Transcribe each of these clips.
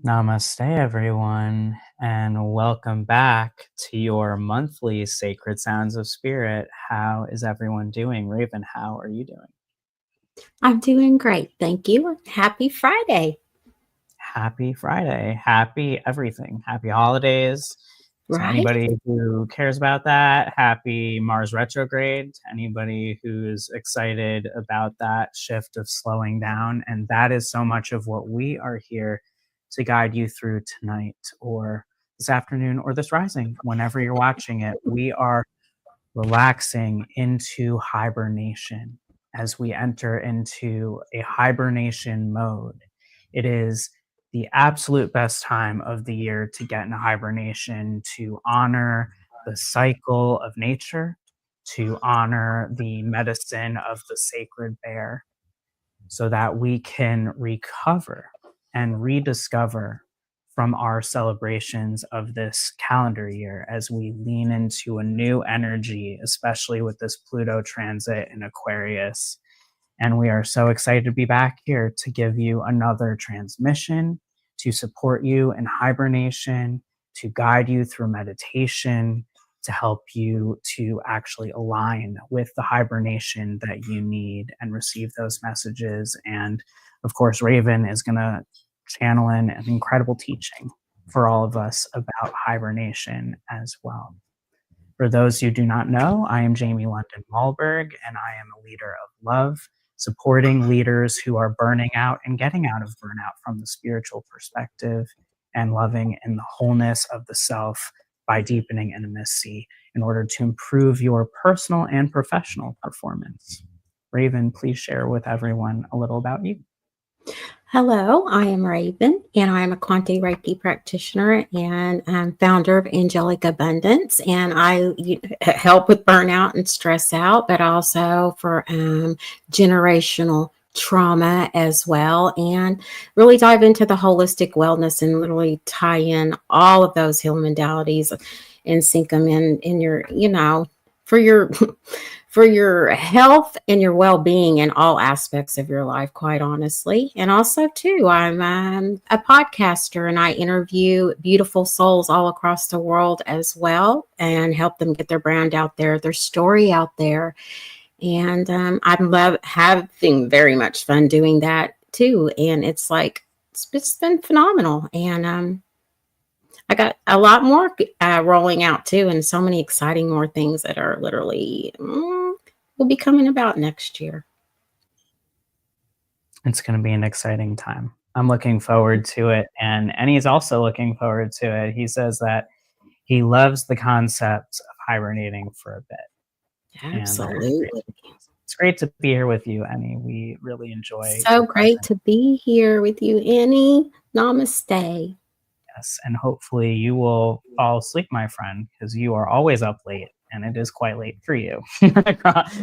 Namaste, everyone, and welcome back to your monthly Sacred Sounds of Spirit. How is everyone doing? Raven, how are you doing? I'm doing great. Thank you. Happy Friday. Happy Friday. Happy everything. Happy holidays. To Right? anybody who cares about that, happy Mars retrograde. To anybody who's excited about that shift of slowing down. And that is so much of what we are here to guide you through tonight or this afternoon or this rising, whenever you're watching it. We are relaxing into hibernation as we enter into a hibernation mode. It is the absolute best time of the year to get into hibernation, to honor the cycle of nature, to honor the medicine of the sacred bear, so that we can recover and rediscover from our celebrations of this calendar year as we lean into a new energy, especially with this Pluto transit in Aquarius. And we are so excited to be back here to give you another transmission, to support you in hibernation, to guide you through meditation, to help you to actually align with the hibernation that you need and receive those messages. And of course, Raven is going to channel in an incredible teaching for all of us about hibernation as well. For those who do not know, I am Jamie London Wollberg, and I am a leader of love, supporting leaders who are burning out and getting out of burnout from the spiritual perspective and loving in the wholeness of the self by deepening intimacy in order to improve your personal and professional performance. Raven, please share with everyone a little about you. Hello, I am Raven, and I am a Quanti Reiki practitioner and founder of Angelic Abundance. And I help with burnout and stress out, but also for generational trauma as well, and really dive into the holistic wellness and literally tie in all of those healing modalities and sink them in your, for your for your health and your well-being in all aspects of your life, quite honestly. And also too, I'm a podcaster, and I interview beautiful souls all across the world as well, and help them get their brand out there, their story out there. And I love having very much fun doing that too. And it's been phenomenal. And I got a lot more rolling out too, and so many exciting more things that are literally will be coming about next year. It's going to be an exciting time. I'm looking forward to it. And he's also looking forward to it. He says that he loves the concept of hibernating for a bit. Absolutely. And it's great to be here with you, Annie. We really enjoy. So great to be here with you, Annie. Namaste. Yes, and hopefully you will fall asleep, my friend, because you are always up late, and it is quite late for you across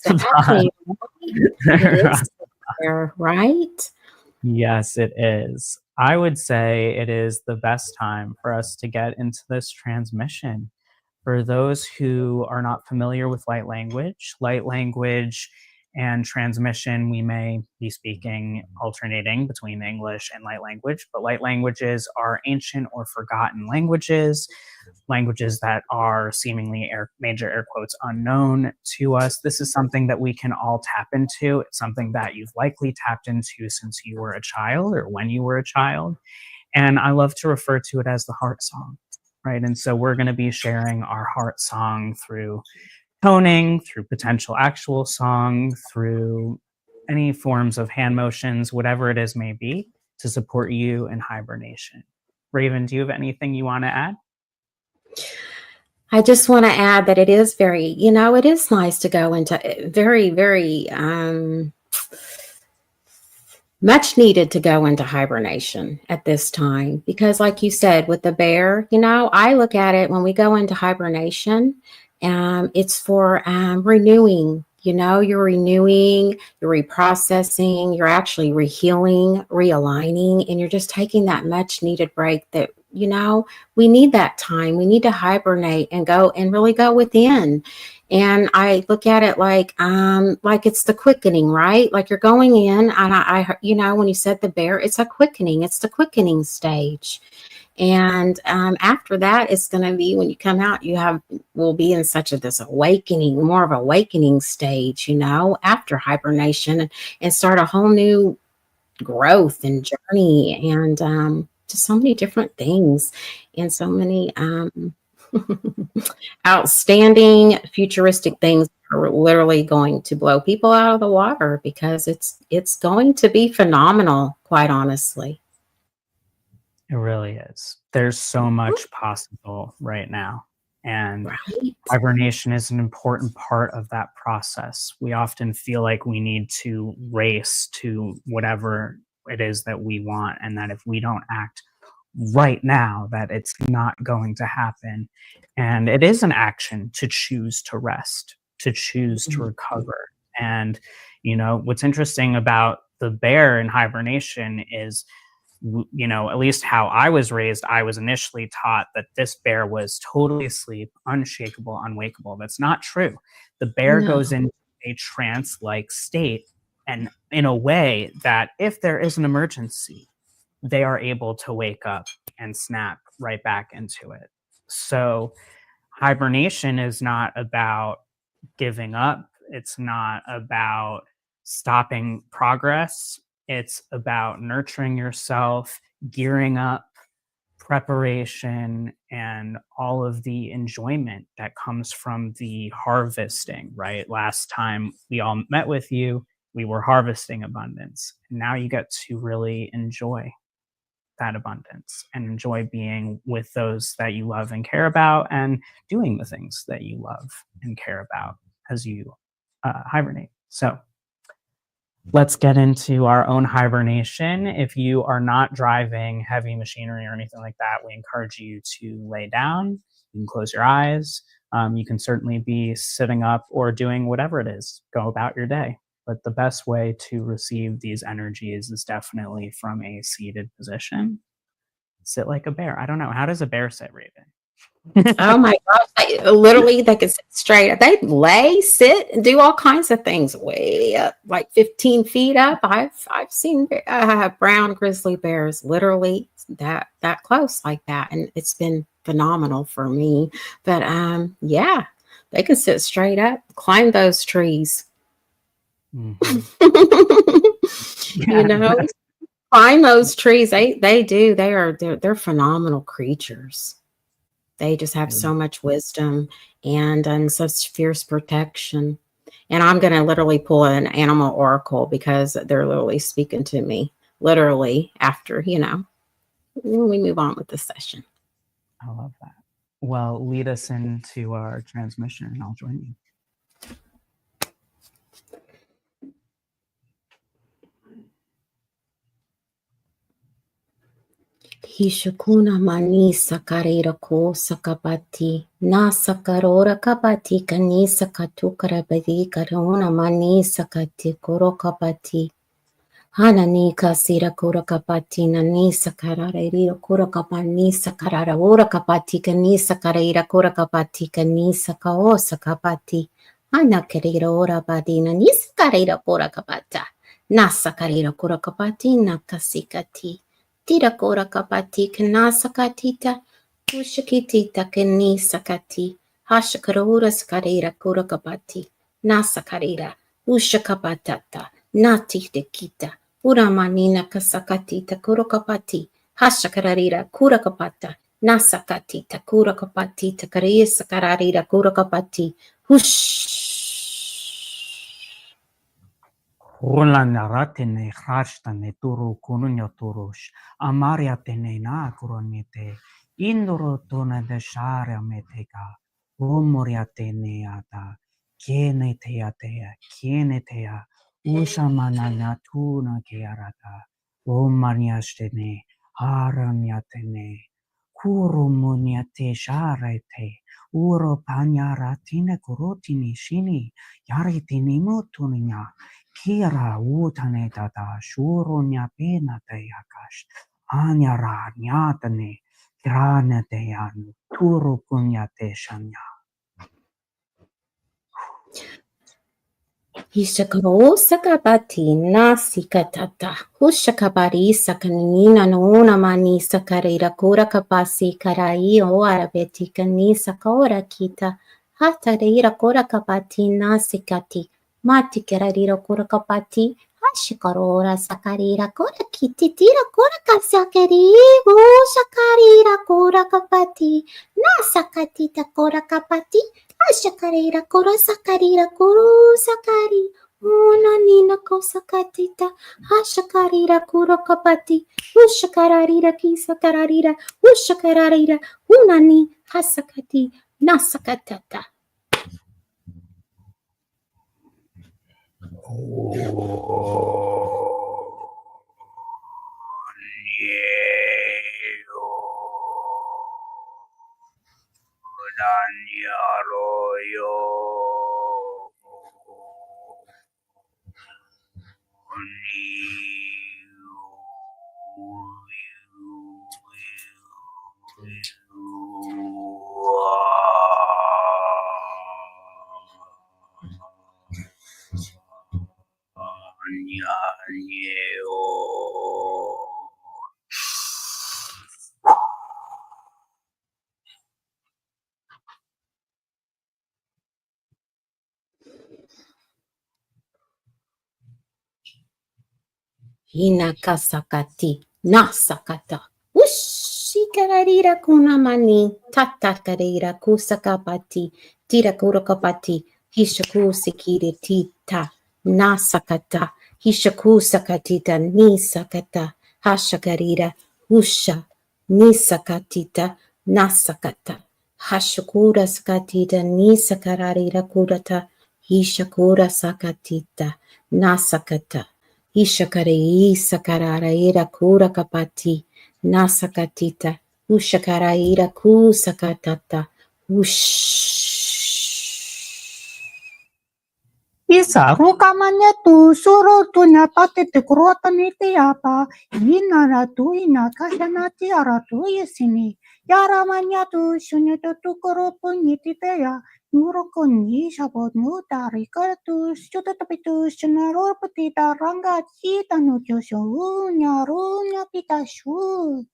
Exactly. the There, right? Yes, it is. I would say it is the best time for us to get into this transmission. For those who are not familiar with light language and transmission, we may be speaking alternating between English and light language, but light languages are ancient or forgotten languages, languages that are seemingly major air quotes unknown to us. This is something that we can all tap into. It's something that you've likely tapped into since you were a child or when you were a child. And I love to refer to it as the heart song, right? And so we're going to be sharing our heart song through toning, through potential actual song, through any forms of hand motions, whatever it is may be, to support you in hibernation. Raven, do you have anything you want to add? I just want to add that it is it is nice to go into very, very much needed to go into hibernation at this time, because like you said, with the bear, I look at it when we go into hibernation, it's for renewing. You're renewing, you're reprocessing, you're actually rehealing, realigning, and you're just taking that much needed break that, we need that time. We need to hibernate and go and really go within And I look at it like it's the quickening, right? Like you're going in, and when you said the bear, it's a quickening. It's the quickening stage. And after that, it's going to be when you come out, will be in such this awakening, more of awakening stage, after hibernation, and start a whole new growth and journey, and just so many different things, and so many outstanding futuristic things are literally going to blow people out of the water, because it's going to be phenomenal, quite honestly. It really is. There's so much possible right now. And Right. hibernation is an important part of that process. We often feel like we need to race to whatever it is that we want, and that if we don't act right now, that it's not going to happen. And it is an action to choose to rest, to choose to recover. And, what's interesting about the bear in hibernation is, at least how I was raised, I was initially taught that this bear was totally asleep, unshakable, unwakeable. That's not true. The bear No. goes into a trance like state, and in a way that if there is an emergency, they are able to wake up and snap right back into it. So, hibernation is not about giving up, it's not about stopping progress. It's about nurturing yourself, gearing up, preparation, and all of the enjoyment that comes from the harvesting, right? Last time we all met with you, we were harvesting abundance. And now you get to really enjoy that abundance and enjoy being with those that you love and care about, and doing the things that you love and care about as you hibernate. So, let's get into our own hibernation. If you are not driving heavy machinery or anything like that, we encourage you to lay down. You can close your eyes. You can certainly be sitting up or doing whatever it is. Go about your day. But the best way to receive these energies is definitely from a seated position. Sit like a bear. I don't know. How does a bear sit, Raven? Oh my gosh. Literally, they can sit straight. They lay, sit, and do all kinds of things way up, like 15 feet up. I've seen brown grizzly bears literally that close like that. And it's been phenomenal for me. But yeah, they can sit straight up, climb those trees. Yeah, Climb those trees. They do. They're phenomenal creatures. They just have so much wisdom, and such fierce protection. And I'm going to literally pull an animal oracle, because they're literally speaking to me, literally, after, when we move on with the session. I love that. Well, lead us into our transmission and I'll join you. Hishukuna mani sakarira ko sakapati na sakarora kapati kani sakatukara badi karona mani sakati koro kapati hanani kasira kura kapati nani sakarara kura kapani sakarara ora kapati kani sakarira kura kapati kani sakao sakapati hana karira ora badi nani sakarira kura kapata na sakarira kura kapati na kasikati Tira kora kapati kana sakatita, ushakitita kani sakati, hashakarura sakarira kora kapati, na sakarira, ushakapatata, nati de kita, uramanina kasakatita kura kapati, hashakarira kura kapata, na sakatita kura kapati, takariya sakarira kura kapati, hush. Rolandaratene hrashtane turu kununyo turush. Amariatene na kuronete. Indoro tona de shara meteka. Umoriatene ata. Kiene teatea. Kiene tea. Ushamana natuna kearata. Umaniashtene. Haramiatene. Kurumunyate sharete. Uro panyaratine kurotini shini. Yaritini mutunya. Kira utane tata shurunya pena te yakash anyara nyatane kirane te yanu turu punya te shanya. Hishakaro sakabati nasikatata. Hushakabari sakanina no mani sakarira kura kapasi karai o arabeti kani sakora kita. Hatarira kura kapati nasikati. Mati kararira kura kapati. Hashikarora sakarira kura kiti tira kura kasakari. Shakarira kura kapati. Nasakatita kura kapati. Shakarira kura sakarira kuru sakari. Una nina kosakatita. Hashakarira kura kapati. Ushakararira kisakararira. Ushakararira. Unani hasakati. Nasakatata. Hinakasakati. Nasakata. Ushikararira kunamani. Tatakarira kusakapati. Tirakurakapati. Hishaku sikiri tita. Nasakata. Hishaku sakatita. Nisakata. Hashakarira. Usha. Nisakatita. Nasakata. Hashakura sakatita. Nisakararira kurata. Hishakura sakatita. Nasakata. Ishakarei sakararaira kura kapati nasakatita ushakaraira kusakatata Isa rukamanya tu suru tu nyapate te kurota niti apa inara tu ina kasana tiara tu yesini yara manya tu shunya tu kurupu niti te ya Nurukuni shabot nutari kartu shuta tapitu shanaro patita ranga chita nucho shunya runya pita shu.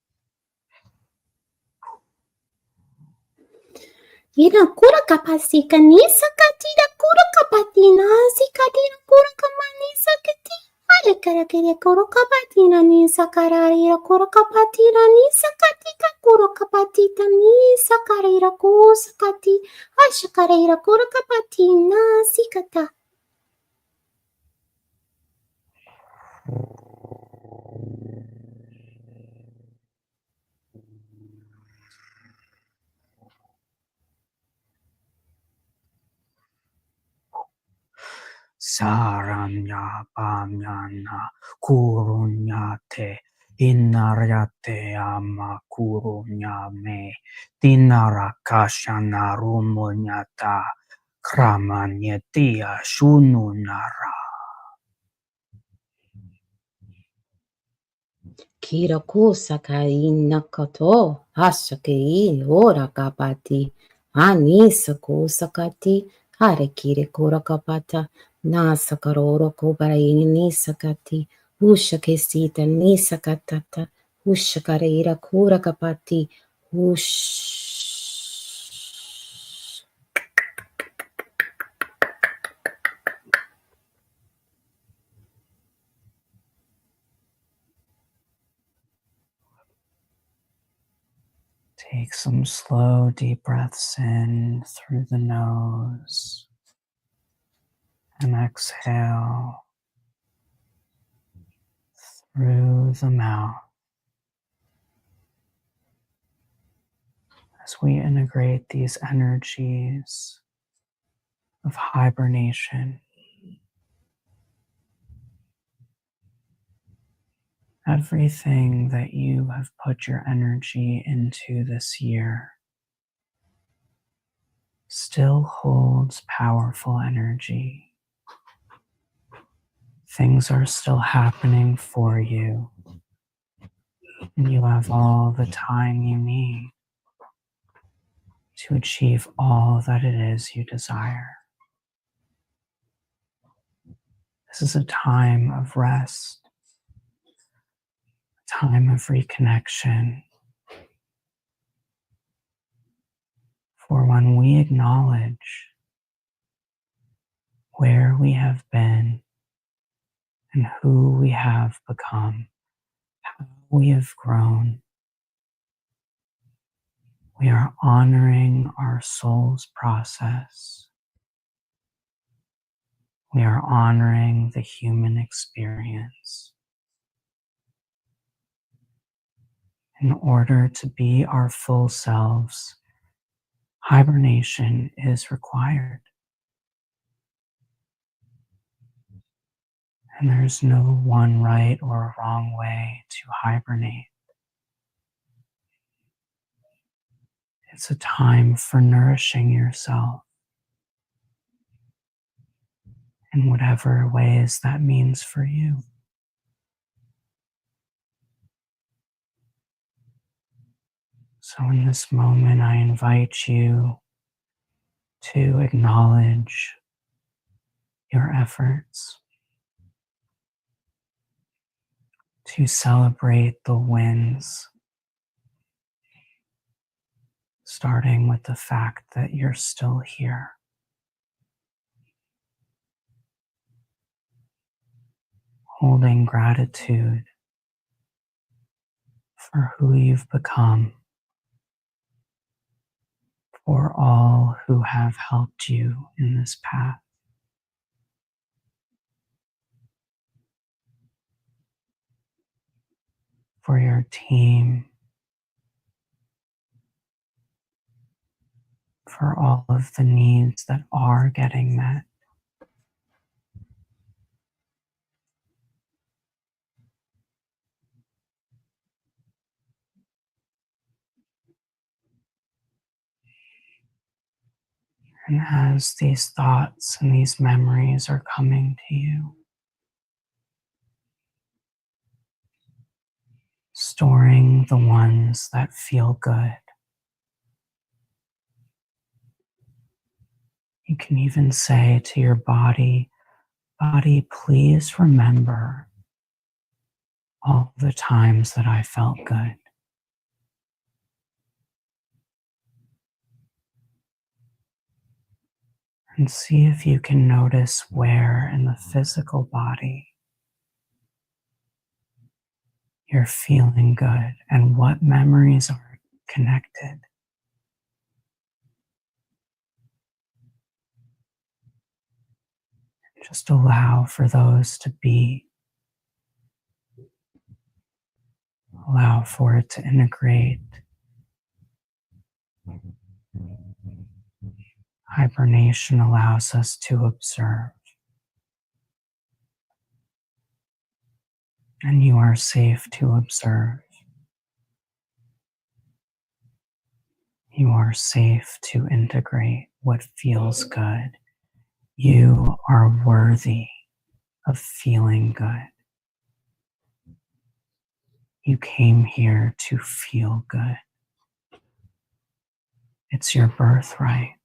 Ina kura kapasi kanisa katira kura kapatina sikatira kura kamani sakati ale karakere kura kapatina ni sakararira kura kapatina ni sakatika kura kapatita ni sakarira kusakati ashakarira kura kapatina sikata. Saranya Pamyana Kurunyate Inaryate Ama Kurunyame Dinarakashana Rumunyata Kramanyetia Shununara. Kira kusakai nakato ashakei ora kapati anisa kusakati hare kire kura kapata nasakaroro kubarai nisakati ushakesita nisakatata ushakareira kura kapati ush. Take some slow, deep breaths in through the nose and exhale through the mouth as we integrate these energies of hibernation. Everything that you have put your energy into this year still holds powerful energy. Things are still happening for you, and you have all the time you need to achieve all that it is you desire. This is a time of rest, a time of reconnection. For when we acknowledge where we have been and who we have become, how we have grown, we are honoring our soul's process. We are honoring the human experience. In order to be our full selves, hibernation is required. And there's no one right or wrong way to hibernate. It's a time for nourishing yourself in whatever ways that means for you. So in this moment, I invite you to acknowledge your efforts, to celebrate the wins, starting with the fact that you're still here. Holding gratitude for who you've become, for all who have helped you in this path. For your team, for all of the needs that are getting met. And as these thoughts and these memories are coming to you, storing the ones that feel good. You can even say to your body, "Body, please remember all the times that I felt good." And see if you can notice where in the physical body you're feeling good and what memories are connected. Just allow for those to be. Allow for it to integrate. Hibernation allows us to observe. And you are safe to observe. You are safe to integrate what feels good. You are worthy of feeling good. You came here to feel good. It's your birthright.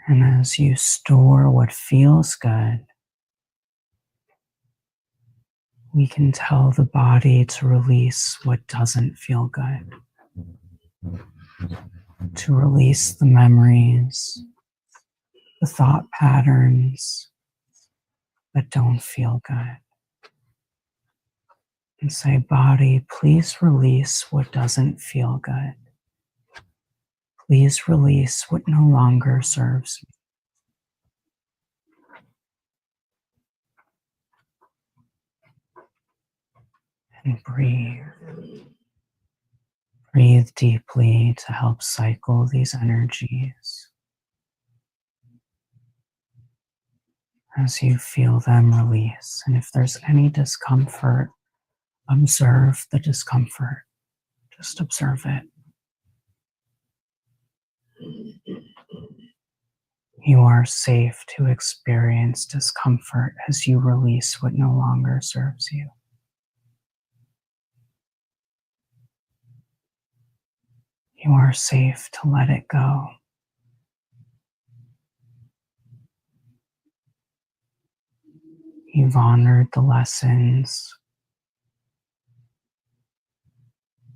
And as you store what feels good, we can tell the body to release what doesn't feel good, to release the memories, the thought patterns that don't feel good. And say, "Body, please release what doesn't feel good. Please release what no longer serves me." And breathe. Breathe deeply to help cycle these energies. As you feel them release, and if there's any discomfort, observe the discomfort. Just observe it. You are safe to experience discomfort as you release what no longer serves you. You are safe to let it go. You've honored the lessons,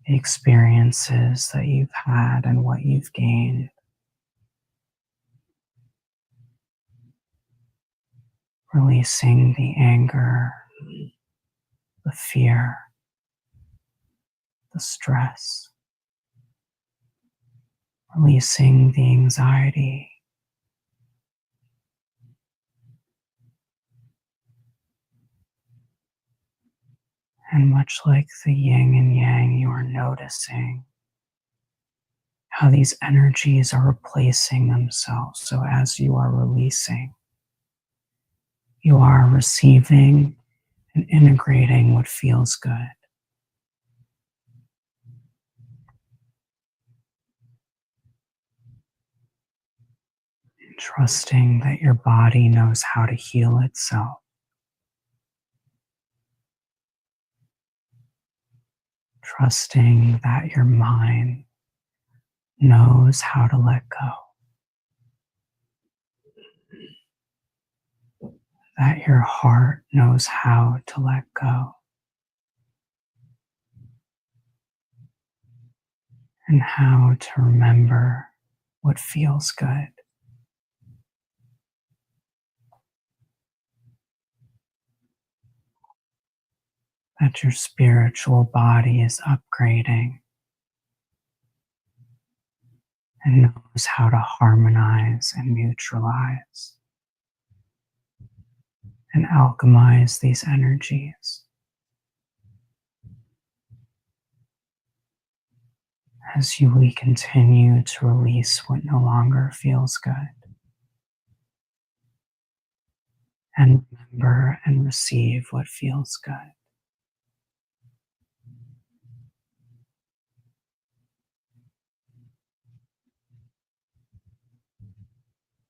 the experiences that you've had, and what you've gained. Releasing the anger, the fear, the stress. Releasing the anxiety. And much like the yin and yang, you are noticing how these energies are replacing themselves. So as you are releasing, you are receiving and integrating what feels good. And trusting that your body knows how to heal itself. Trusting that your mind knows how to let go. That your heart knows how to let go. And how to remember what feels good. That your spiritual body is upgrading and knows how to harmonize and neutralize and alchemize these energies. As we continue to release what no longer feels good and remember and receive what feels good.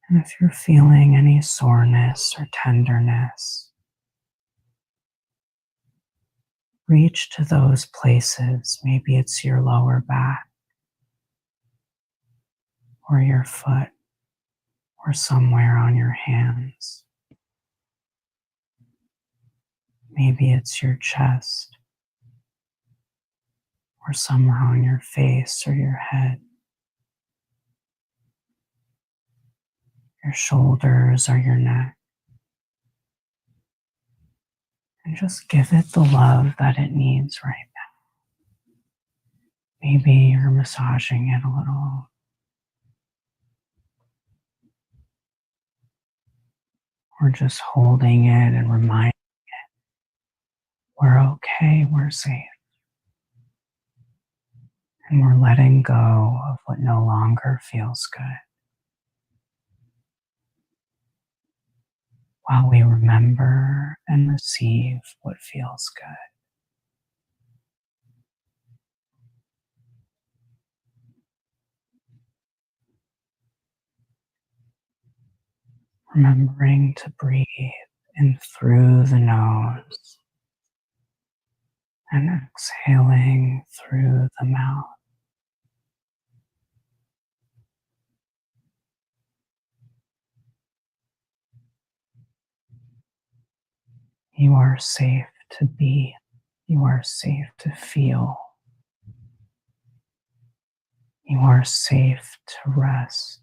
And if you're feeling any soreness or tenderness, reach to those places. Maybe it's your lower back or your foot or somewhere on your hands. Maybe it's your chest or somewhere on your face or your head. Your shoulders or your neck. And just give it the love that it needs right now. Maybe you're massaging it a little. Or just holding it and reminding it, we're okay, we're safe. And we're letting go of what no longer feels good. While we remember and receive what feels good. Remembering to breathe in through the nose and exhaling through the mouth. You are safe to be. You are safe to feel. You are safe to rest.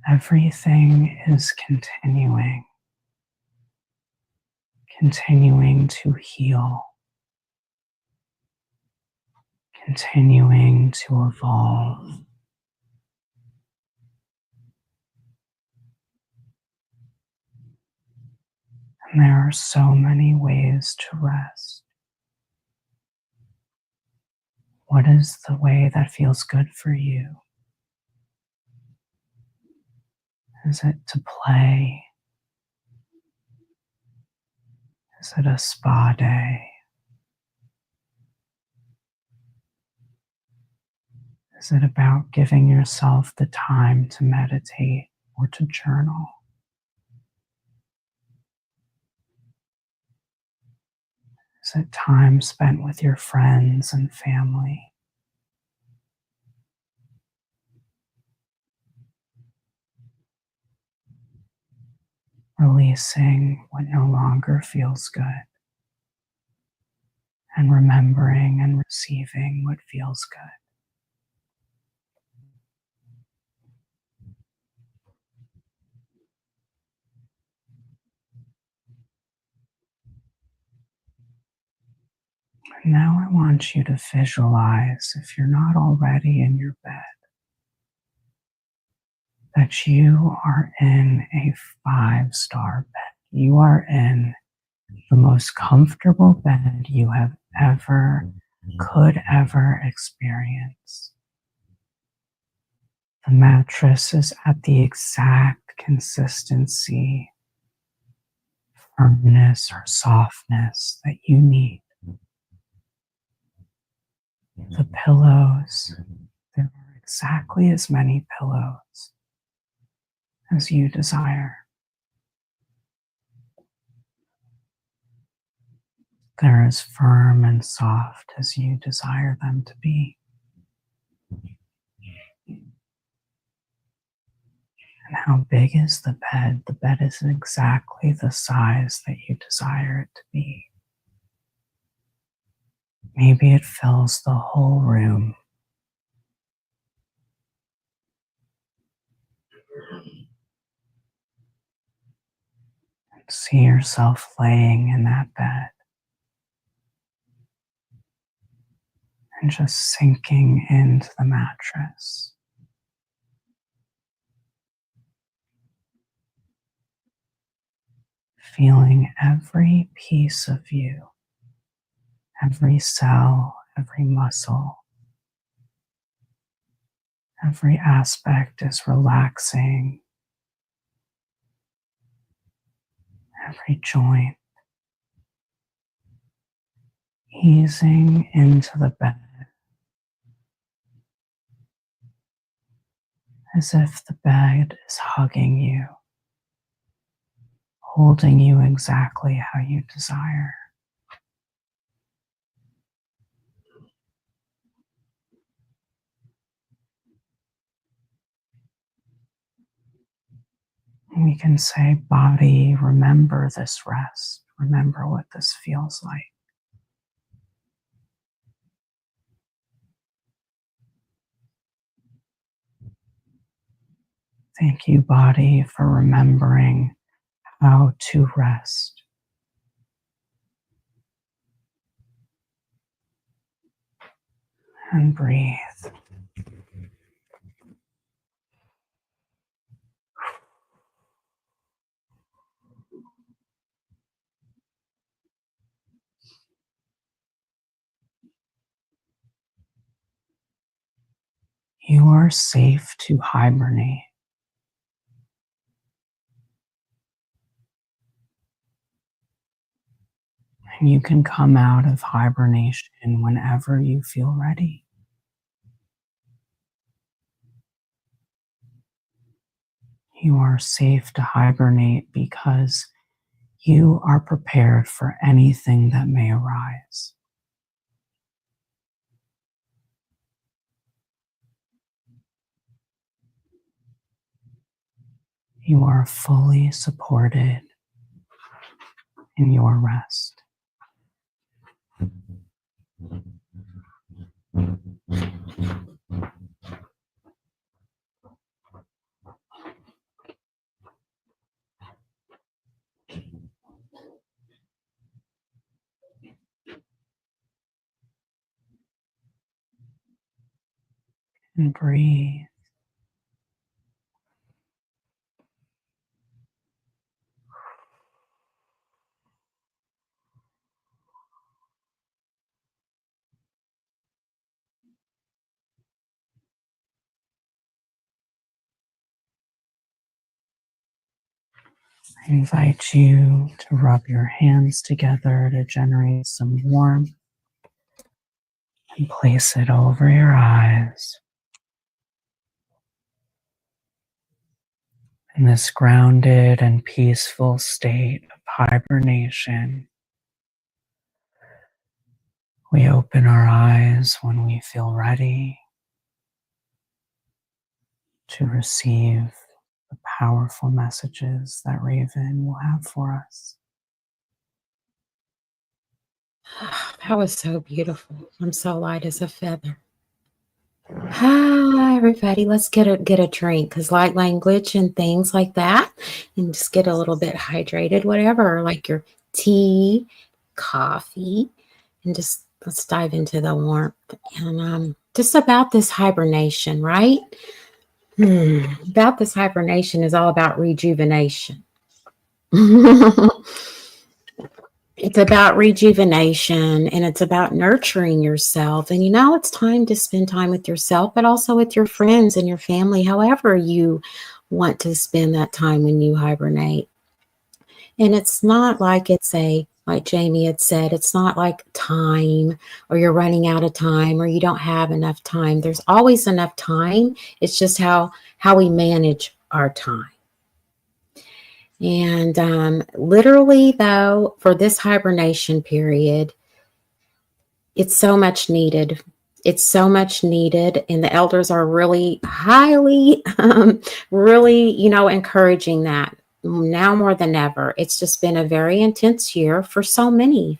Everything is continuing to heal, continuing to evolve. And there are so many ways to rest. What is the way that feels good for you? Is it to play? Is it a spa day? Is it about giving yourself the time to meditate or to journal? Is it time spent with your friends and family? releasing what no longer feels good, and remembering and receiving what feels good. And now I want you to visualize, if you're not already in your bed, that you are in a 5-star bed. You are in the most comfortable bed you have could ever experience. The mattress is at the exact consistency, firmness, or softness that you need. The pillows, there are exactly as many pillows as you desire. They're as firm and soft as you desire them to be. And how big is the bed? The bed is exactly the size that you desire it to be. Maybe it fills the whole room. And see yourself laying in that bed and just sinking into the mattress. Feeling every piece of you, every cell, every muscle, every aspect is relaxing. Every joint easing into the bed as if the bed is hugging you, holding you exactly how you desire. We can say, body, remember this rest. Remember what this feels like. Thank you, body, for remembering how to rest. And breathe. You are safe to hibernate. And you can come out of hibernation whenever you feel ready. You are safe to hibernate because you are prepared for anything that may arise. You are fully supported in your rest. And breathe. I invite you to rub your hands together to generate some warmth and place it over your eyes. In this grounded and peaceful state of hibernation, we open our eyes when we feel ready to receive the powerful messages that Raven will have for us. That was so beautiful. I'm so light as a feather. Hi, everybody. Let's get a drink, because light language and things like that, and just get a little bit hydrated, whatever, like your tea, coffee, and just let's dive into the warmth. And just about this hibernation, right? About this hibernation is all about rejuvenation. It's about rejuvenation, and it's about nurturing yourself. And it's time to spend time with yourself, but also with your friends and your family, however you want to spend that time when you hibernate. And it's not like like Jamie had said, it's not like time or you're running out of time or you don't have enough time. There's always enough time. It's just how we manage our time. And literally, though, for this hibernation period, it's so much needed. It's so much needed. And the elders are really highly, really, encouraging that now more than ever. It's just been a very intense year for so many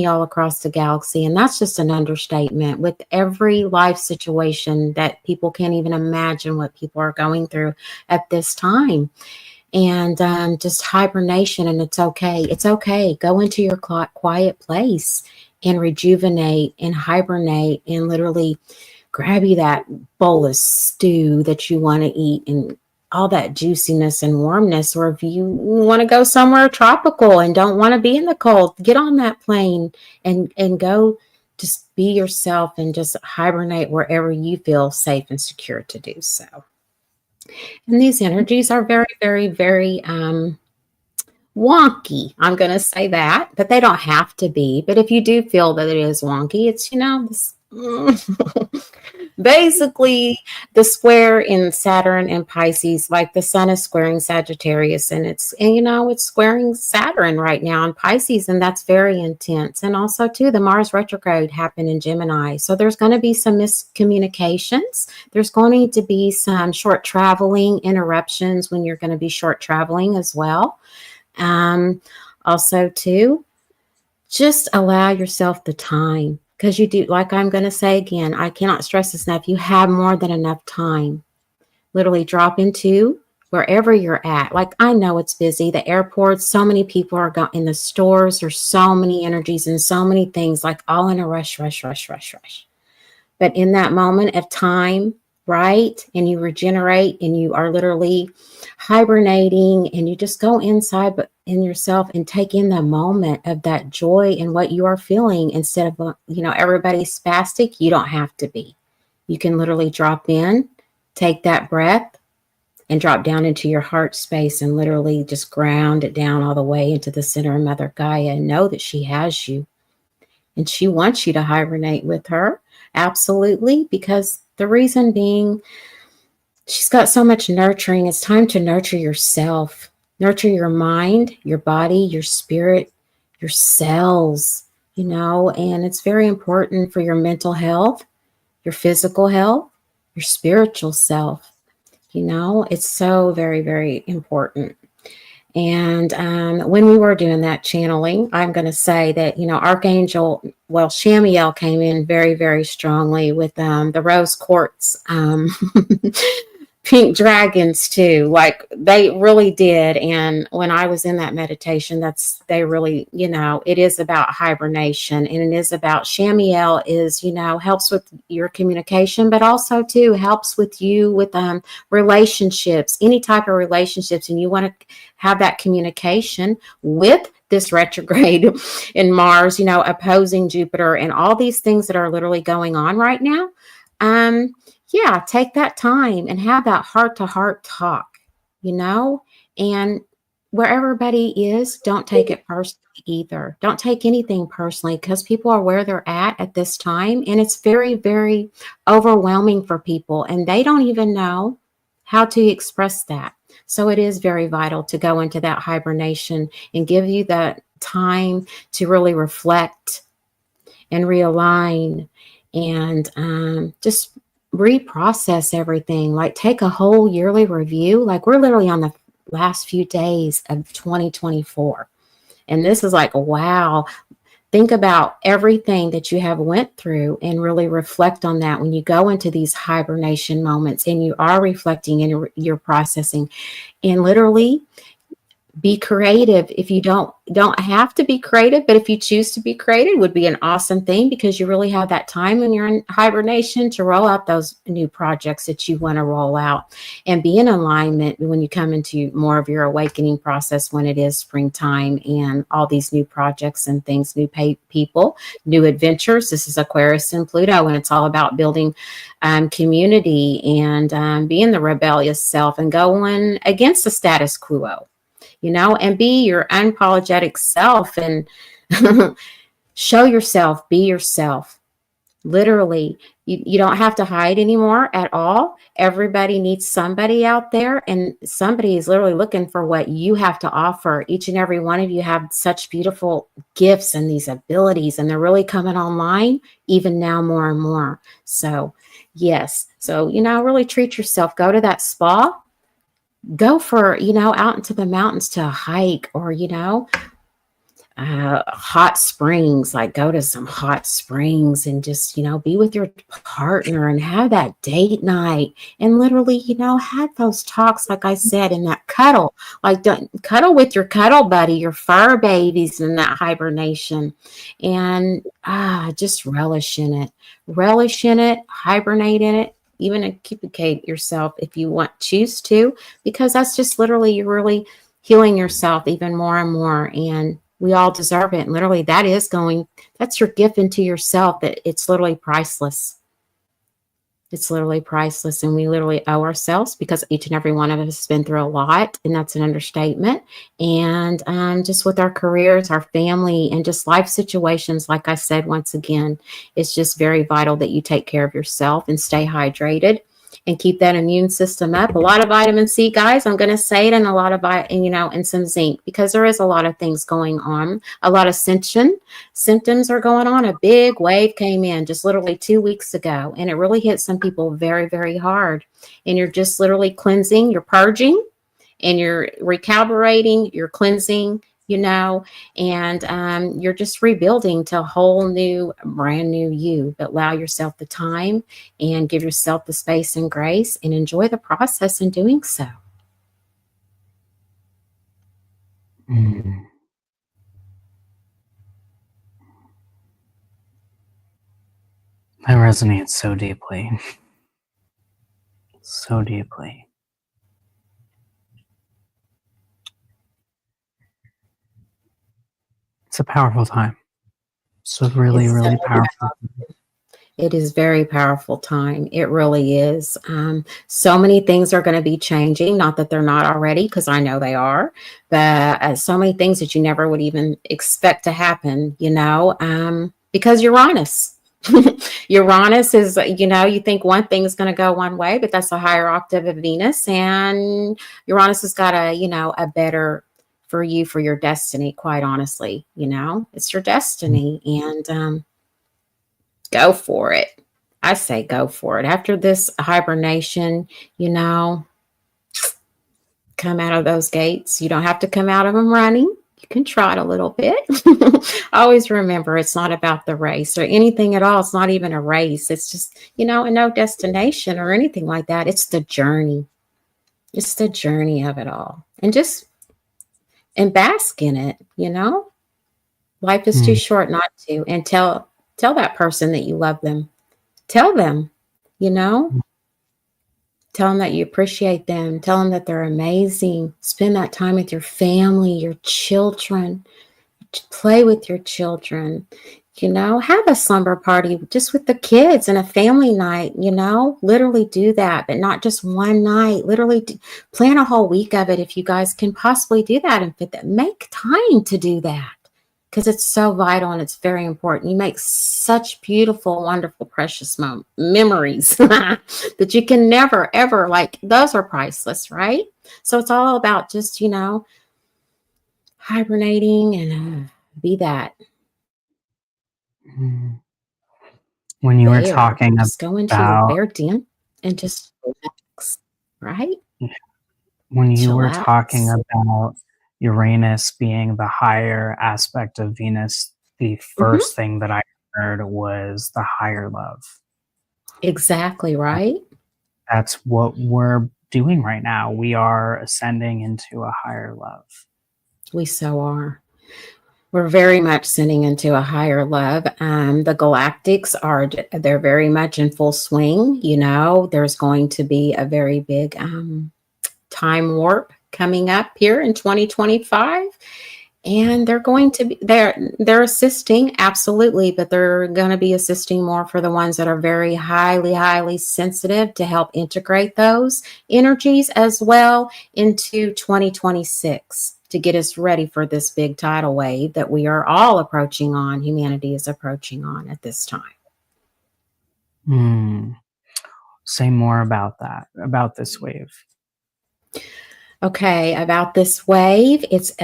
all across the galaxy. And that's just an understatement, with every life situation that people can't even imagine what people are going through at this time. And just hibernation, and it's okay. It's okay. Go into your quiet place and rejuvenate and hibernate, and literally grab you that bowl of stew that you want to eat and all that juiciness and warmness. Or if you want to go somewhere tropical and don't want to be in the cold, get on that plane and go just be yourself and just hibernate wherever you feel safe and secure to do so. And these energies are very, very, very wonky. I'm going to say that, but they don't have to be. But if you do feel that it is wonky, it's, basically the square in Saturn and Pisces, like the sun is squaring Sagittarius, and it's squaring Saturn right now in Pisces, and that's very intense. And also too, the Mars retrograde happened in Gemini, so there's going to be some miscommunications. There's going to be some short traveling interruptions when you're going to be short traveling as well. Also too, just allow yourself the time. Because you do, like I'm going to say again, I cannot stress this enough. You have more than enough time. Literally drop into wherever you're at. Like, I know it's busy. The airports, so many people are going in the stores. There's so many energies and so many things, like all in a rush. But in that moment of time, right, and you regenerate and you are literally hibernating, and you just go inside but in yourself and take in the moment of that joy and what you are feeling, instead of everybody's spastic. You don't have to be. You can literally drop in, take that breath, and drop down into your heart space, and literally just ground it down all the way into the center of Mother Gaia, and know that she has you and she wants you to hibernate with her. Absolutely. Because the reason being, she's got so much nurturing. It's time to nurture yourself, nurture your mind, your body, your spirit, your cells, and it's very important for your mental health, your physical health, your spiritual self. It's so very, very important. And when we were doing that channeling, I'm going to say that, Archangel, Shamiel came in very, very strongly with the rose quartz pink dragons too. Like, they really did. And when I was in that meditation, they really, it is about hibernation, and it is about, Shamiel is, helps with your communication, but also too helps with you with relationships, any type of relationships. And you want to have that communication with this retrograde in Mars, opposing Jupiter, and all these things that are literally going on right now. Yeah, take that time and have that heart-to-heart talk, and where everybody is, don't take it personally either. Don't take anything personally, because people are where they're at this time, and it's very, very overwhelming for people, and they don't even know how to express that. So it is very vital to go into that hibernation and give you that time to really reflect and realign, and just reprocess everything, like take a whole yearly review. Like we're literally on the last few days of 2024. And this is like, wow, think about everything that you have went through and really reflect on that when you go into these hibernation moments and you are reflecting and you're processing. And literally be creative. If you don't have to be creative, but if you choose to be creative, would be an awesome thing, because you really have that time when you're in hibernation to roll out those new projects that you want to roll out, and be in alignment when you come into more of your awakening process when it is springtime and all these new projects and things, new people, new adventures. This is Aquarius and Pluto, and it's all about building community and being the rebellious self and going against the status quo, and be your unapologetic self and show yourself, be yourself. Literally, you don't have to hide anymore at all. Everybody needs somebody out there, and somebody is literally looking for what you have to offer. Each and every one of you have such beautiful gifts and these abilities, and they're really coming online even now more and more. So, yes. So, really treat yourself. Go to that spa. Go for, out into the mountains to a hike, or, hot springs, like go to some hot springs and just, be with your partner and have that date night and literally, have those talks, like I said, in that cuddle, like don't cuddle with your cuddle buddy, your fur babies in that hibernation, and just relish in it, hibernate in it, even equivocate yourself if you choose to, because that's just literally, you're really healing yourself even more and more. And we all deserve it. And literally that's your gift into yourself. It's literally priceless. It's literally priceless. And we literally owe ourselves, because each and every one of us has been through a lot, and that's an understatement. And just with our careers, our family, and just life situations, like I said, once again, it's just very vital that you take care of yourself and stay hydrated and keep that immune system up. A lot of vitamin C, guys, I'm going to say it, and a lot of, and some zinc, because there is a lot of things going on. A lot of symptoms are going on. A big wave came in just literally 2 weeks ago, and it really hit some people very, very hard. And you're just literally cleansing, you're purging, and you're recalibrating, you're cleansing, and you're just rebuilding to a whole new, brand new you. But allow yourself the time and give yourself the space and grace, and enjoy the process in doing so. That resonates so deeply. So deeply. It's a powerful time. It's a really, really powerful. It is very powerful time. It really is. So many things are going to be changing. Not that they're not already, because I know they are, but so many things that you never would even expect to happen, because Uranus. Uranus is, you think one thing is going to go one way, but that's a higher octave of Venus, and Uranus has got a better for you, for your destiny, quite honestly. It's your destiny, and go for it. I say go for it. After this hibernation, come out of those gates. You don't have to come out of them running. You can trot a little bit. Always remember, it's not about the race or anything at all. It's not even a race. It's just, no destination or anything like that. It's the journey. It's the journey of it all. And bask in it, Life is too short not to. And tell that person that you love them. Tell them, Tell them that you appreciate them. Tell them that they're amazing. Spend that time with your family, your children. Play with your children. Have a slumber party just with the kids and a family night, Literally do that, but not just one night. Literally plan a whole week of it if you guys can possibly do that and fit that. Make time to do that, because it's so vital and it's very important. You make such beautiful, wonderful, precious memories that you can never, ever, those are priceless, right? So it's all about just, hibernating and be that. When you were there. talking Just go into your about bear den and just relax, right? when you were talking Chillax. about Uranus being the higher aspect of Venus, the Hmm. first thing that I heard was the higher love. Exactly right. That's what we're doing right now. We are ascending into a higher love. We so are. We're very much sending into a higher love. The galactics they're very much in full swing. There's going to be a very big time warp coming up here in 2025. And they're assisting, absolutely, but they're going to be assisting more for the ones that are very highly, highly sensitive to help integrate those energies as well into 2026 to get us ready for this big tidal wave that we are all approaching on, humanity is approaching on at this time. Say more about that, about this wave. Okay, about this wave, it's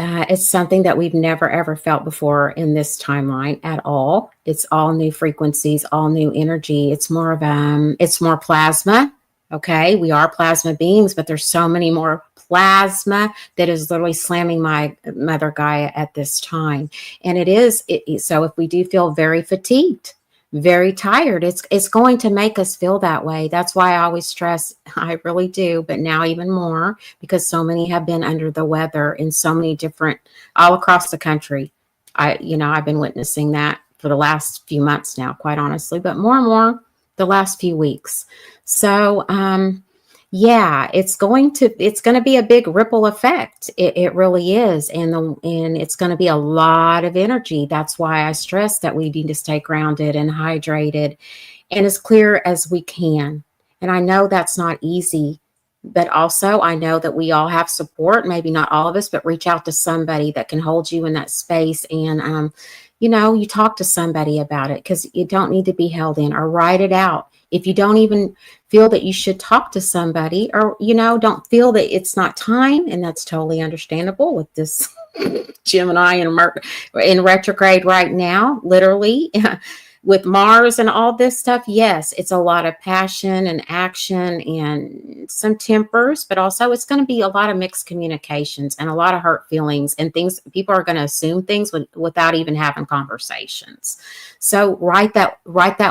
something that we've never ever felt before in this timeline at all. It's all new frequencies, all new energy. It's more plasma. Okay, we are plasma beings, but there's so many more plasma that is literally slamming my mother Gaia at this time. And so if we do feel very fatigued, very tired, it's going to make us feel that way. That's why I always stress, I really do, but now even more, because so many have been under the weather in so many different, all across the country. I've been witnessing that for the last few months now, quite honestly, but more and more the last few weeks. So, yeah, it's going to be a big ripple effect. It really is. And it's going to be a lot of energy. That's why I stress that we need to stay grounded and hydrated and as clear as we can. And I know that's not easy, but also I know that we all have support, maybe not all of us, but reach out to somebody that can hold you in that space. And, you talk to somebody about it, because you don't need to be held in, or write it out. If you don't even feel that you should talk to somebody, or, don't feel that it's not time, and that's totally understandable with this Gemini in retrograde right now, literally. With Mars and all this stuff, yes, it's a lot of passion and action and some tempers, but also it's going to be a lot of mixed communications and a lot of hurt feelings and things. People are going to assume things without even having conversations. So write that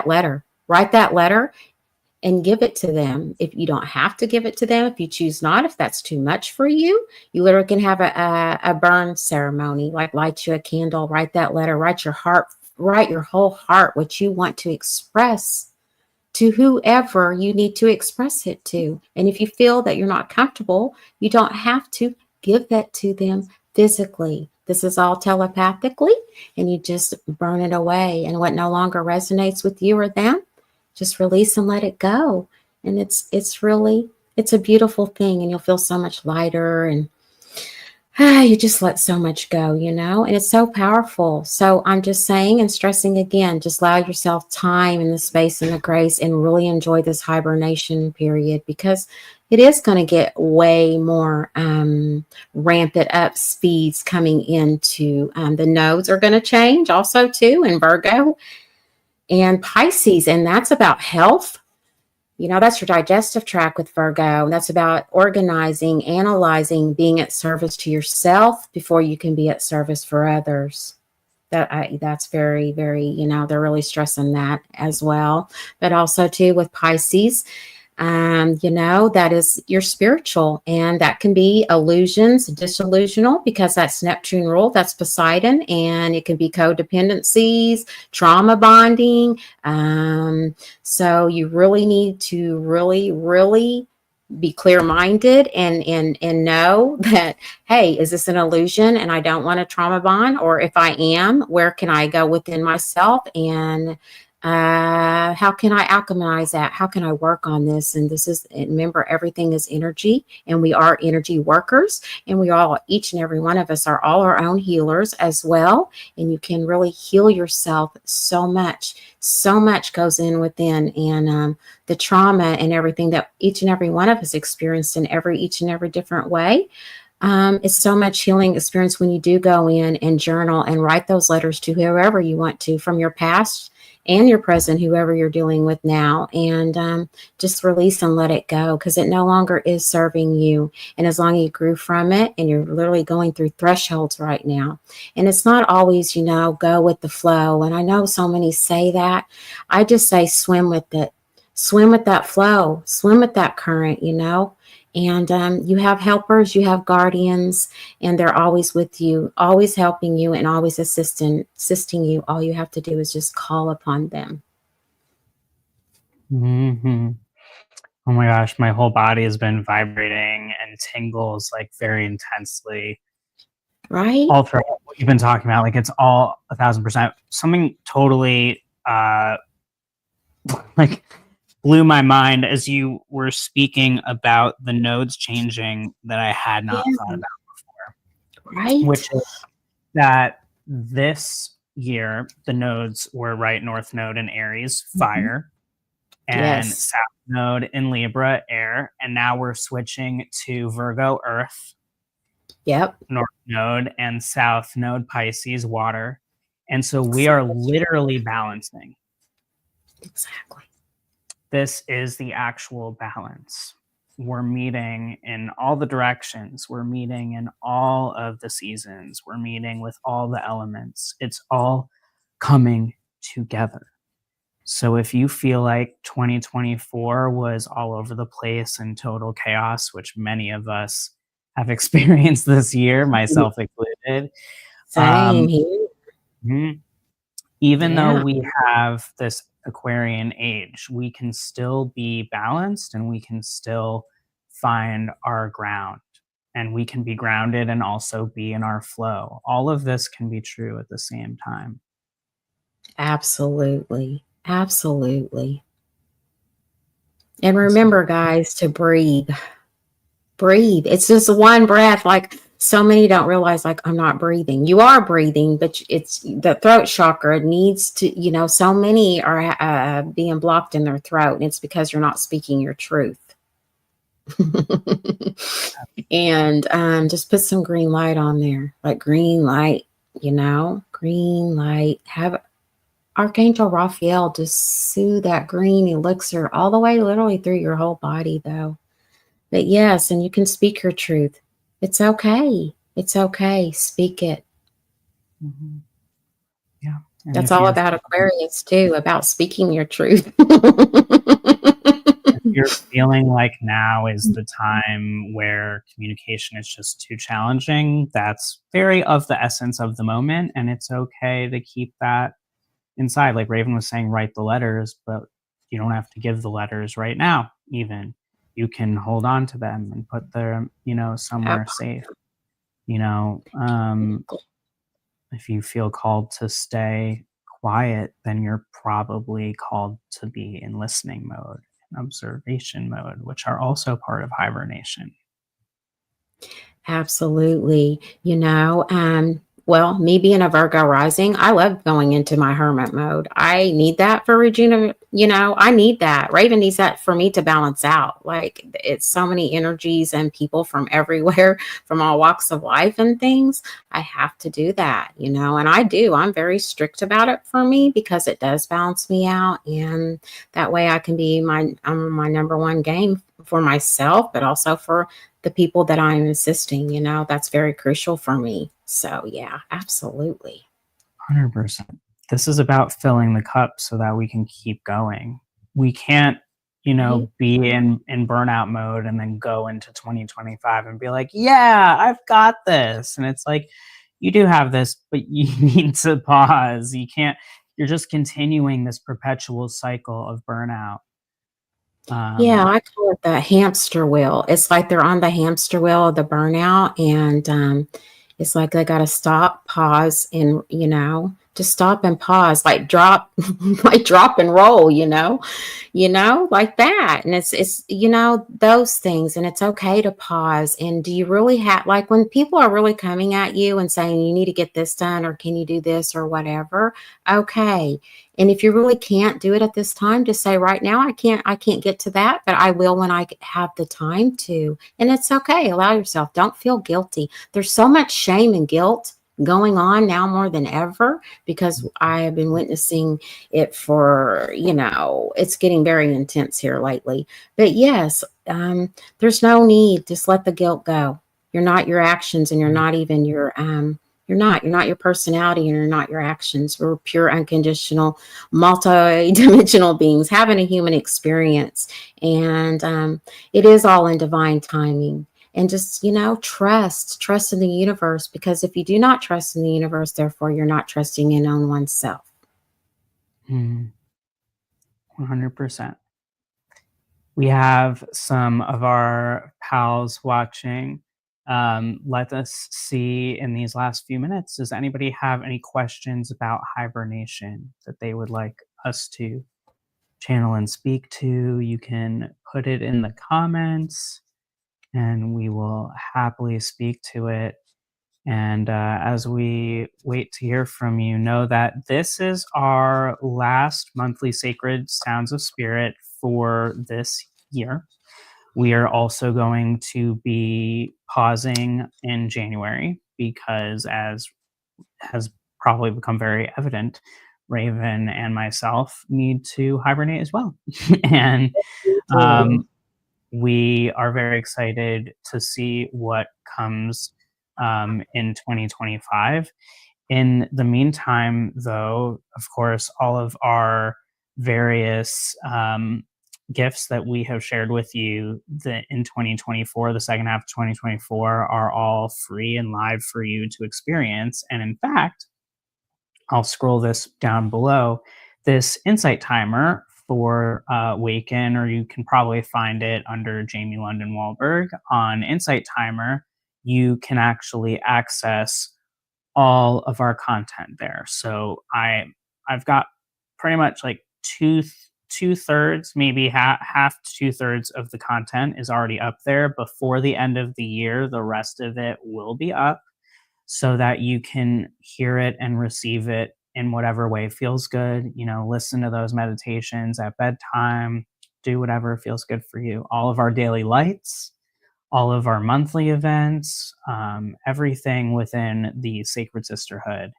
letter and give it to them. If you don't have to give it to them, if you choose not, if that's too much for you, you literally can have a burn ceremony, like light you a candle, write that letter, write your whole heart, what you want to express to whoever you need to express it to. And if you feel that you're not comfortable, you don't have to give that to them physically. This is all telepathically, and you just burn it away. And what no longer resonates with you or them, just release and let it go. And it's a beautiful thing, and you'll feel so much lighter, and you just let so much go, and it's so powerful. So I'm just saying and stressing again, just allow yourself time and the space and the grace, and really enjoy this hibernation period, because it is going to get way more rampant up speeds coming into the nodes are going to change also too in Virgo and Pisces, and that's about health. That's your digestive tract with Virgo. That's about organizing, analyzing, being at service to yourself before you can be at service for others. That's very, very, they're really stressing that as well. But also too with Pisces, that is your spiritual, and that can be illusions, disillusional, because that's Neptune rule, that's Poseidon, and it can be codependencies, trauma bonding. So you really need to really be clear-minded and know that, hey, is this an illusion and I don't want to trauma bond? Or if I am, where can I go within myself, and how can I alchemize that? How can I work on this? And remember, everything is energy, and we are energy workers, and each and every one of us are all our own healers as well. And you can really heal yourself so much goes in within, and the trauma and everything that each and every one of us experienced in each and every different way. It's so much healing experience when you do go in and journal and write those letters to whoever you want to from your past and your present, whoever you're dealing with now, and just release and let it go, because it no longer is serving you. And as long as you grew from it, and you're literally going through thresholds right now, and it's not always, go with the flow. And I know so many say that. I just say swim with it, swim with that flow, swim with that current, and you have helpers, you have guardians, and they're always with you, always helping you, and always assisting you. All you have to do is just call upon them. Mm-hmm. Oh my gosh, my whole body has been vibrating and tingles like very intensely. Right? All throughout what you've been talking about, like it's all 1,000%. Something totally like blew my mind as you were speaking about the nodes changing that I had not thought about before. Right. Which is that this year, the nodes were right north node in Aries, fire, and south node in Libra, air. And now we're switching to Virgo, earth. Yep. North node and south node, Pisces, water. And so we are literally balancing. Exactly. This is the actual balance. We're meeting in all the directions. We're meeting in all of the seasons. We're meeting with all the elements. It's all coming together. So if you feel like 2024 was all over the place and total chaos, which many of us have experienced this year, myself included. Same here. Even though we have this Aquarian age, we can still be balanced and we can still find our ground, and we can be grounded and also be in our flow. All of this can be true at the same time. Absolutely. Absolutely. And remember, guys, to breathe. Breathe. It's just one breath. Like, so many don't realize, like, I'm not breathing. You are breathing, but it's the throat chakra needs to, so many are being blocked in their throat. And it's because you're not speaking your truth. And just put some green light on there, like green light, green light. Have Archangel Raphael just soothe that green elixir all the way literally through your whole body, though. But yes, and you can speak your truth. It's okay. It's okay. Speak it. Yeah. And that's all about Aquarius too, about speaking your truth. If you're feeling like now is the time where communication is just too challenging, that's very of the essence of the moment. And it's okay to keep that inside. Like Raven was saying, write the letters, but you don't have to give the letters right now. Even you can hold on to them and put them, somewhere safe. If you feel called to stay quiet, then you're probably called to be in listening mode and observation mode, which are also part of hibernation. Absolutely. Well, me being a Virgo rising, I love going into my hermit mode. I need that for Regina. I need that. Raven needs that for me to balance out. Like, it's so many energies and people from everywhere, from all walks of life and things. I have to do that, and I do. I'm very strict about it for me because it does balance me out. And that way I can be my number one game for myself, but also for the people that I'm assisting. That's very crucial for me. So yeah, absolutely. 100%. This is about filling the cup so that we can keep going. We can't, be in burnout mode and then go into 2025 and be like, yeah, I've got this. And it's like, you do have this, but you need to pause. You're just continuing this perpetual cycle of burnout. Yeah, I call it the hamster wheel. It's like they're on the hamster wheel of the burnout, and it's like they got to stop, pause, and just stop and pause, like drop, like drop and roll, like that. And it's those things, and it's okay to pause. And do you really have, like, when people are really coming at you and saying you need to get this done, or can you do this, or whatever? Okay. And if you really can't do it at this time, just say, right now, I can't get to that, but I will when I have the time to. And it's okay. Allow yourself. Don't feel guilty. There's so much shame and guilt going on now more than ever, because I have been witnessing it for, it's getting very intense here lately. But yes, there's no need. Just let the guilt go. You're not your actions, and you're not even you're not your personality, and you're not your actions. We're pure, unconditional, multi-dimensional beings having a human experience. And it is all in divine timing. And just, trust in the universe, because if you do not trust in the universe, therefore you're not trusting in on oneself. 100%. We have some of our pals watching. Let us see in these last few minutes, does anybody have any questions about hibernation that they would like us to channel and speak to? You can put it in the comments and we will happily speak to it. And as we wait to hear from you, know that this is our last monthly Sacred Sounds of Spirit for this year. We are also going to be pausing in January because, as has probably become very evident, Raven and myself need to hibernate as well. And we are very excited to see what comes in 2025. In the meantime, though, of course, all of our various gifts that we have shared with you in 2024, the second half of 2024, are all free and live for you to experience. And in fact, I'll scroll this down below. This insight timer for Waken, or you can probably find it under Jamie London Wollberg on Insight Timer, you can actually access all of our content there. So I've got pretty much like two-thirds, maybe half to 2/3 of the content is already up there. Before the end of the year, the rest of it will be up so that you can hear it and receive it in whatever way feels good. Listen to those meditations at bedtime, do whatever feels good for you. All of our daily lights, all of our monthly events, everything within the Sacred Sisterhood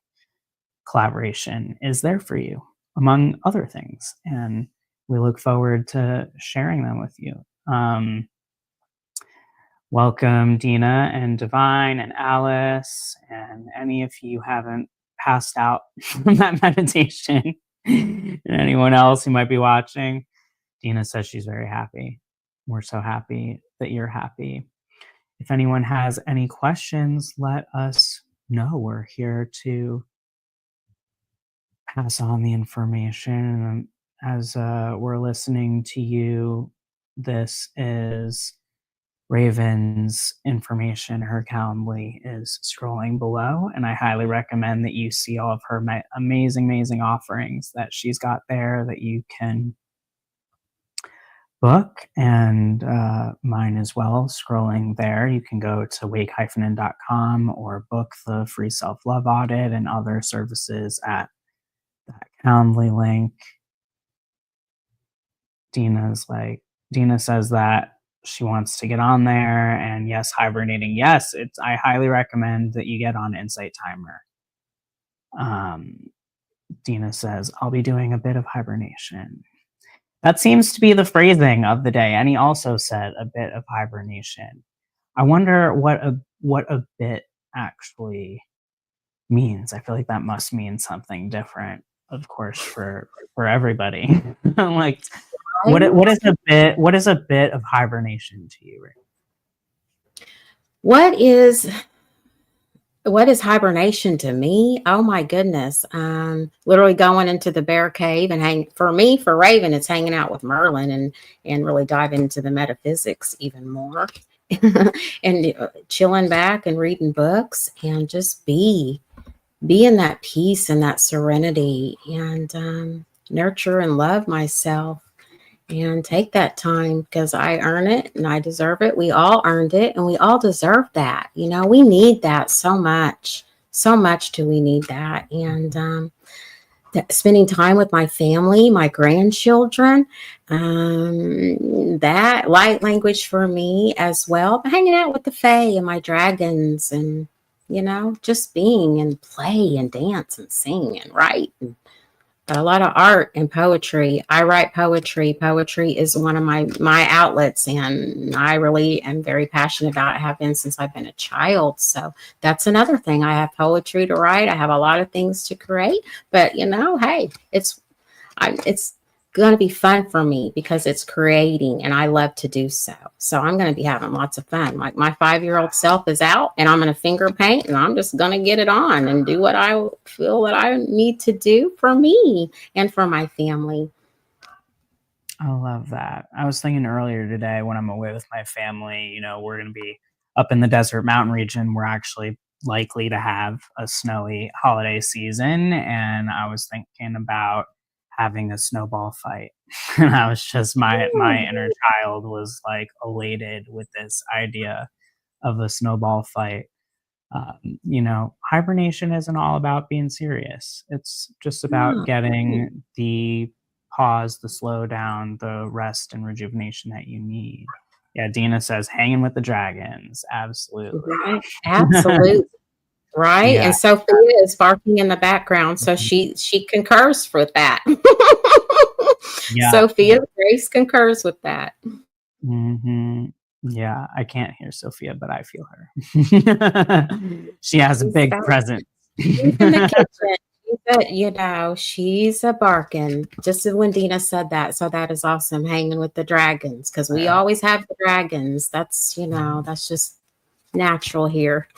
collaboration is there for you, among other things. And we look forward to sharing them with you. Welcome, Dina and Divine and Alice, and any if you haven't passed out from that meditation, and anyone else who might be watching. Dina says she's very happy. We're so happy that you're happy. If anyone has any questions, let us know. We're here to pass on the information. As we're listening to you, this is Raven's information. Her Calendly is scrolling below, and I highly recommend that you see all of her amazing offerings that she's got there that you can book, and mine as well, scrolling there. You can go to wake-in.com or book the free self-love audit and other services at that Calendly link. Dina says that she wants to get on there, and yes, hibernating. Yes, I highly recommend that you get on Insight Timer. Dina says, I'll be doing a bit of hibernation. That seems to be the phrasing of the day. And he also said a bit of hibernation. I wonder what a bit actually means. I feel like that must mean something different, of course, for everybody. Like, what is a bit of hibernation to you, Rick? What is hibernation to me? Oh my goodness. Literally going into the bear cave and for Raven, it's hanging out with Merlin and really diving into the metaphysics even more. And chilling back and reading books and just be in that peace and that serenity, and nurture and love myself. And take that time, because I earn it and I deserve it. We all earned it and we all deserve that. We need that so much. So much do we need that. And spending time with my family, my grandchildren, that light language for me as well. Hanging out with the Fae and my dragons and just being and play and dance and sing and write. And a lot of art and poetry. I write poetry. Poetry is one of my outlets, and I really am very passionate about it. Have been since I've been a child. So that's another thing. I have poetry to write. I have a lot of things to create. But hey, it's going to be fun for me because it's creating, and I love to do so. So I'm going to be having lots of fun. Like my 5-year-old self is out, and I'm going to finger paint, and I'm just going to get it on and do what I feel that I need to do for me and for my family. I love that. I was thinking earlier today when I'm away with my family, we're going to be up in the desert mountain region. We're actually likely to have a snowy holiday season. And I was thinking about having a snowball fight. And I was just, my inner child was like elated with this idea of a snowball fight. Hibernation isn't all about being serious. It's just about getting the pause, the slow down, the rest and rejuvenation that you need. Yeah, Dina says hanging with the dragons. Absolutely. Right. Absolutely. Right. Yeah. And Sophia is barking in the background. So she concurs with that. Yeah. Sophia Grace concurs with that. Mm-hmm. Yeah, I can't hear Sophia, but I feel her. She has a big presence. She's in the kitchen. She's a barking. Just as when Dina said that. So that is awesome. Hanging with the dragons, because we always have the dragons. That's, that's just natural here.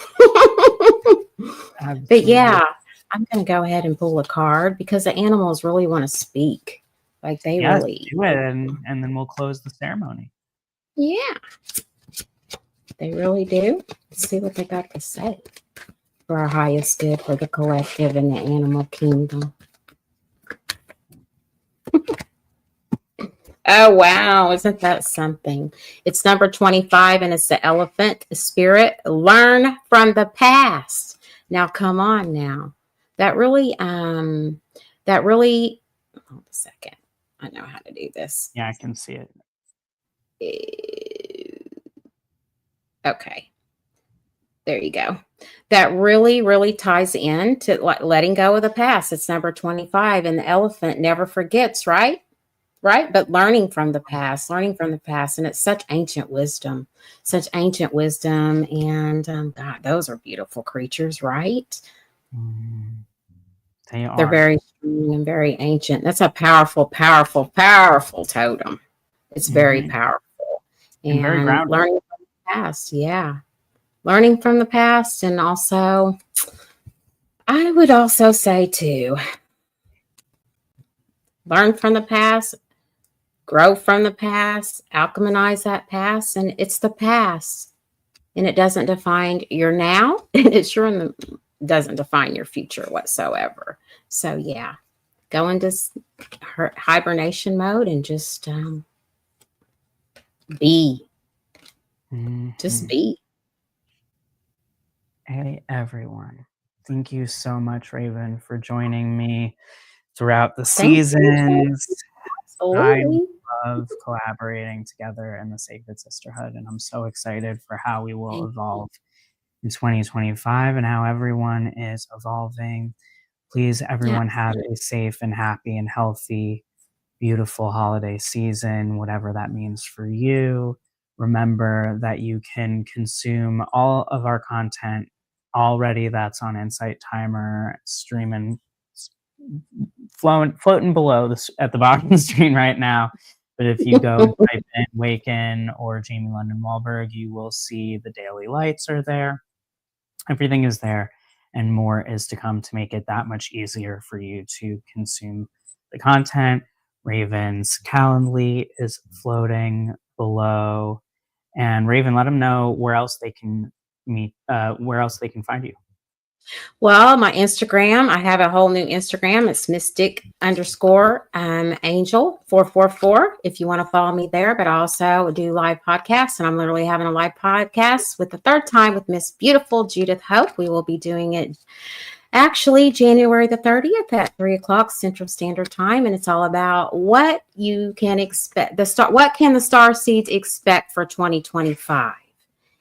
But yeah, I'm going to go ahead and pull a card because the animals really want to speak. Like they really do it, and then we'll close the ceremony. Yeah, they really do. Let's see what they got to say for our highest good for the collective and the animal kingdom. Oh, wow. Isn't that something? It's number 25, and it's the elephant spirit. Learn from the past. Now, come on now. That really, hold a second. I know how to do this. Yeah, I can see it. Okay. There you go. That really, really ties in to letting go of the past. It's number 25, and the elephant never forgets, right? Right. But learning from the past. And it's such ancient wisdom. And God, those are beautiful creatures, right? They're very strong and very ancient. That's a powerful, powerful, powerful totem. It's very powerful. And very grounded. Learning from the past. Yeah. Learning from the past. And also, I would also say too, learn from the past, grow from the past, alchemize that past. And it's the past. And it doesn't define your now. And it sure doesn't define your future whatsoever. So yeah, go into hibernation mode and just be. Just be. Hey, everyone. Thank you so much, Raven, for joining me throughout the seasons. I love collaborating together in the Sacred Sisterhood, and I'm so excited for how we will evolve in 2025 and how everyone is evolving. Please, everyone, have a safe and happy and healthy, beautiful holiday season, whatever that means for you. Remember that you can consume all of our content already that's on Insight Timer, streaming, floating below this at the bottom of the screen right now. But if you go and type in Waken or Jamie London Wollberg, you will see the daily lights are there. Everything is there, and more is to come to make it that much easier for you to consume the content. Raven's Calendly is floating below. And Raven, let them know where else they can where else they can find you. Well, my Instagram, I have a whole new Instagram. It's mystic_angel444 if you want to follow me there. But I also do live podcasts, and I'm literally having a live podcast with the third time with Miss Beautiful Judith Hope. We will be doing it actually January the 30th at 3:00 Central Standard Time. And it's all about what you can expect. What can the star seeds expect for 2025?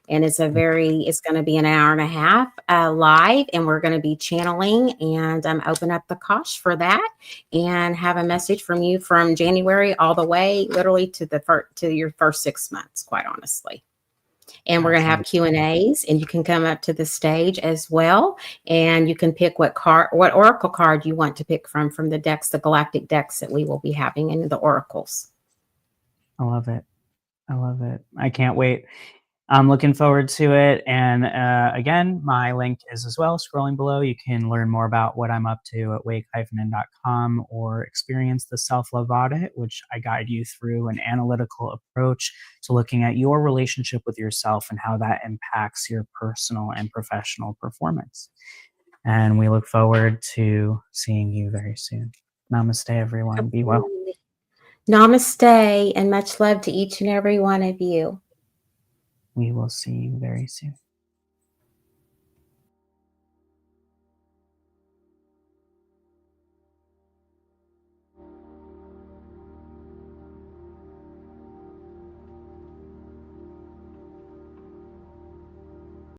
And it's going to be an hour and a half live, and we're going to be channeling and open up the Kosh for that and have a message from you from January all the way literally to your first 6 months, quite honestly. And we're going to have Q&As, and you can come up to the stage as well. And you can pick what oracle card you want to pick from the decks, the galactic decks that we will be having in the oracles. I love it. I love it. I can't wait. I'm looking forward to it. And again, my link is as well scrolling below. You can learn more about what I'm up to at wake-in.com or experience the self-love audit, which I guide you through an analytical approach to looking at your relationship with yourself and how that impacts your personal and professional performance. And we look forward to seeing you very soon. Namaste, everyone. Be well. Namaste, and much love to each and every one of you. We will see you very soon.